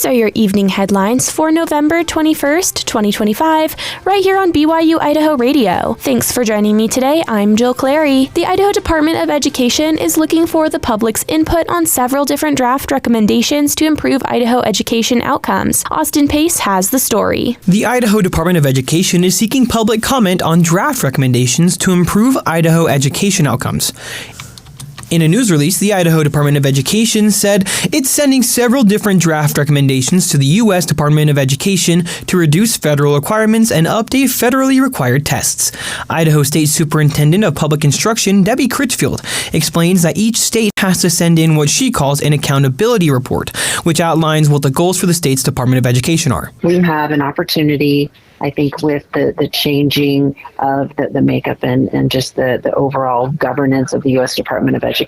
These are your evening headlines for November 21st, 2025, right here on BYU-Idaho Radio. Thanks for joining me today. I'm Jill Clary. The Idaho Department of Education is looking for the public's input on several different draft recommendations to improve Idaho education outcomes. Austin Pace has the story. The Idaho Department of Education is seeking public comment on draft recommendations to improve Idaho education outcomes. In a news release, the Idaho Department of Education said it's sending several different draft recommendations to the U.S. Department of Education to reduce federal requirements and update federally required tests. Idaho State Superintendent of Public Instruction, Debbie Critchfield, explains that each state has to send in what she calls an accountability report, which outlines what the goals for the state's Department of Education are. We have an opportunity, I think, with the changing of the makeup and just the overall governance of the U.S. Department of Education,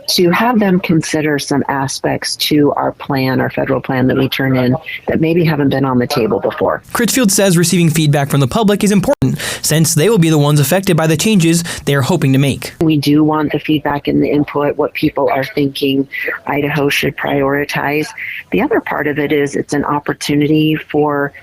to have them consider some aspects to our plan, our federal plan that we turn in that maybe haven't been on the table before. Critchfield says receiving feedback from the public is important since they will be the ones affected by the changes they are hoping to make. We do want the feedback and the input, what people are thinking Idaho should prioritize. The other part of it is it's an opportunity for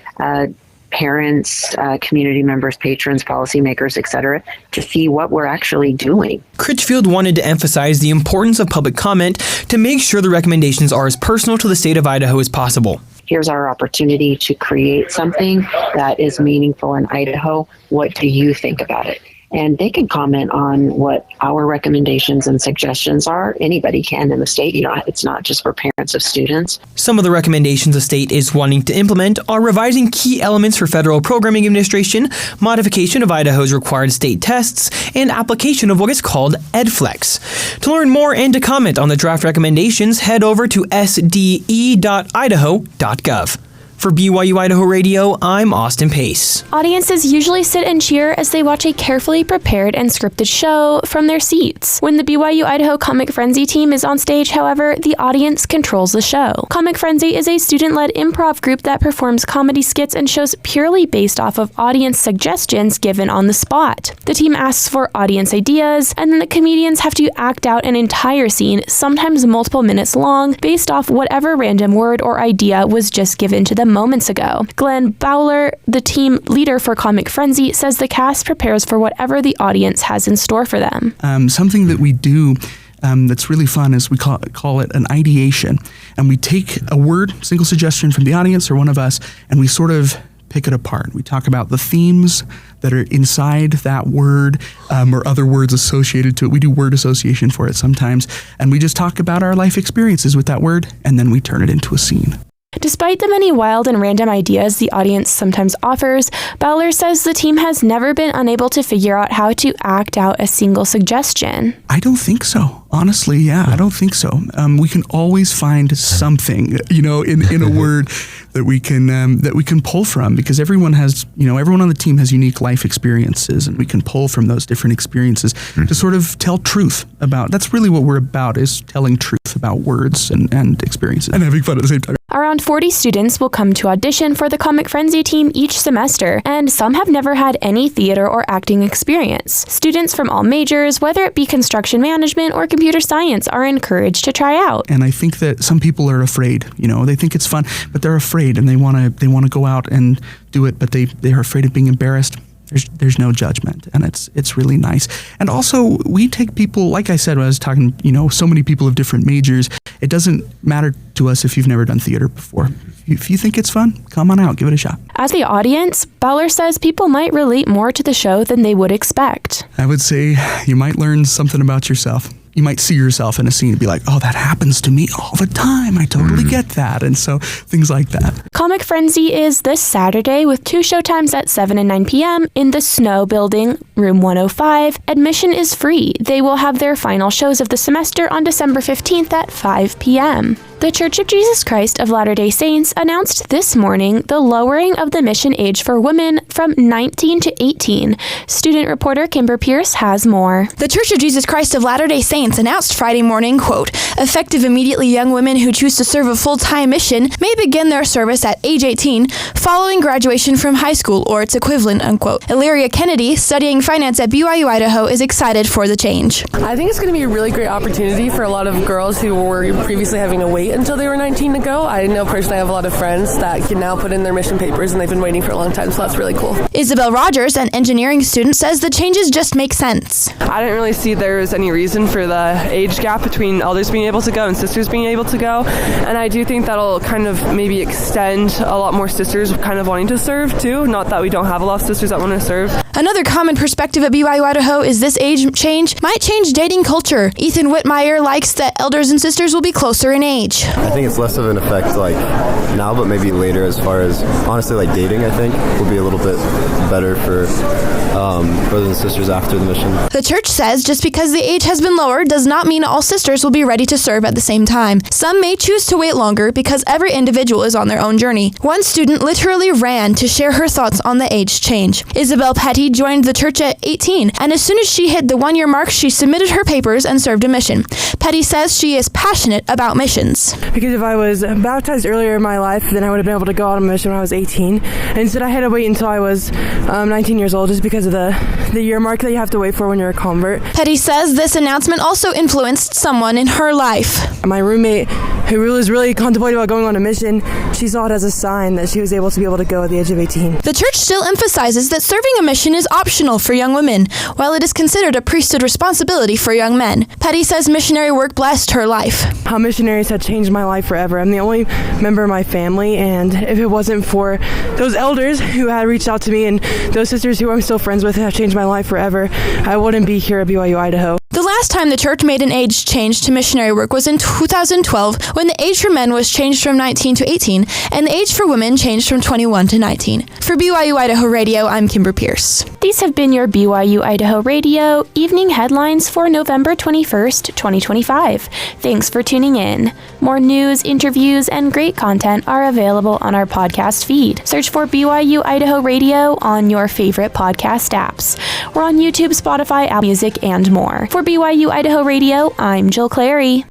parents, community members, patrons, policymakers, etc., to see what we're actually doing. Critchfield wanted to emphasize the importance of public comment to make sure the recommendations are as personal to the state of Idaho as possible. Here's our opportunity to create something that is meaningful in Idaho. What do you think about it? And they can comment on what our recommendations and suggestions are. Anybody can in the state. It's not just for parents of students. Some of the recommendations the state is wanting to implement are revising key elements for federal programming administration, modification of Idaho's required state tests, and application of what is called EdFlex. To learn more and to comment on the draft recommendations, head over to sde.idaho.gov. For BYU-Idaho Radio, I'm Austin Pace. Audiences usually sit and cheer as they watch a carefully prepared and scripted show from their seats. When the BYU-Idaho Comic Frenzy team is on stage, however, the audience controls the show. Comic Frenzy is a student-led improv group that performs comedy skits and shows purely based off of audience suggestions given on the spot. The team asks for audience ideas, and then the comedians have to act out an entire scene, sometimes multiple minutes long, based off whatever random word or idea was just given to them moments ago. Glenn Bowler, the team leader for Comic Frenzy, says the cast prepares for whatever the audience has in store for them. Something that we do that's really fun is we call it an ideation. And we take a word, single suggestion from the audience or one of us, and we sort of pick it apart. We talk about the themes that are inside that word or other words associated to it. We do word association for it sometimes. And we just talk about our life experiences with that word, and then we turn it into a scene. Despite the many wild and random ideas the audience sometimes offers, Bowler says the team has never been unable to figure out how to act out a single suggestion. I don't think so. Honestly, yeah, I don't think so. We can always find something, in a word that we can pull from, because everyone has, everyone on the team has unique life experiences, and we can pull from those different experiences to sort of tell truth about. That's really what we're about, is telling truth about words and experiences and having fun at the same time. Around 40 students will come to audition for the Comic Frenzy team each semester, and some have never had any theater or acting experience. Students from all majors, whether it be construction management or computer science, are encouraged to try out. And I think that some people are afraid. They think it's fun, but they're afraid, and they want to go out and do it, but they're afraid of being embarrassed. There's no judgment, and it's really nice. And also, we take people, like I said when I was talking, so many people of different majors. It doesn't matter to us if you've never done theater before. If you think it's fun, come on out, give it a shot. As the audience, Bowler says people might relate more to the show than they would expect. I would say you might learn something about yourself. You might see yourself in a scene and be like, oh, that happens to me all the time. I totally get that. And so things like that. Comic Frenzy is this Saturday with 2 showtimes at 7 and 9 p.m. in the Snow Building, room 105. Admission is free. They will have their final shows of the semester on December 15th at 5 p.m. The Church of Jesus Christ of Latter-day Saints announced this morning the lowering of the mission age for women from 19 to 18. Student reporter Kimber Pierce has more. The Church of Jesus Christ of Latter-day Saints Saints announced Friday morning, quote, effective immediately, young women who choose to serve a full-time mission may begin their service at age 18 following graduation from high school or its equivalent, unquote. Illyria Kennedy, studying finance at BYU-Idaho, is excited for the change. I think it's going to be a really great opportunity for a lot of girls who were previously having to wait until they were 19 to go. I know personally I have a lot of friends that can now put in their mission papers and they've been waiting for a long time, so that's really cool. Isabel Rogers, an engineering student, says the changes just make sense. I didn't really see there was any reason for the age gap between elders being able to go and sisters being able to go, and I do think that'll kind of maybe extend a lot more sisters kind of wanting to serve too. Not that we don't have a lot of sisters that want to serve. Another common perspective at BYU-Idaho is this age change might change dating culture. Ethan Whitmire likes that elders and sisters will be closer in age. I think it's less of an effect like now, but maybe later as far as honestly like dating, I think will be a little bit better for brothers and sisters after the mission. The church says just because the age has been lowered does not mean all sisters will be ready to serve at the same time. Some may choose to wait longer because every individual is on their own journey. One student literally ran to share her thoughts on the age change. Isabel Petty joined the church at 18, and as soon as she hit the 1-year mark, she submitted her papers and served a mission. Petty says she is passionate about missions. Because if I was baptized earlier in my life, then I would have been able to go out on a mission when I was 18. And instead I had to wait until I was 19 years old just because of the year mark that you have to wait for when you're a convert. Petty says this announcement also influenced someone in her life. My roommate, who was really contemplating about going on a mission, she saw it as a sign that she was able to be able to go at the age of 18. The church still emphasizes that serving a mission is optional for young women, while it is considered a priesthood responsibility for young men. Petty says missionary work blessed her life. How missionaries had changed my life forever. I'm the only member of my family, and if it wasn't for those elders who had reached out to me and those sisters who I'm still friends with who have changed my life forever, I wouldn't be here at BYU-Idaho. The last time the church made an age change to missionary work was in 2012, when the age for men was changed from 19 to 18, and the age for women changed from 21 to 19. For BYU-Idaho Radio, I'm Kimber Pierce. These have been your BYU-Idaho Radio evening headlines for November 21st, 2025. Thanks for tuning in. More news, interviews, and great content are available on our podcast feed. Search for BYU-Idaho Radio on your favorite podcast apps. We're on YouTube, Spotify, Apple Music, and more. For BYU-Idaho Radio, I'm Jill Clary.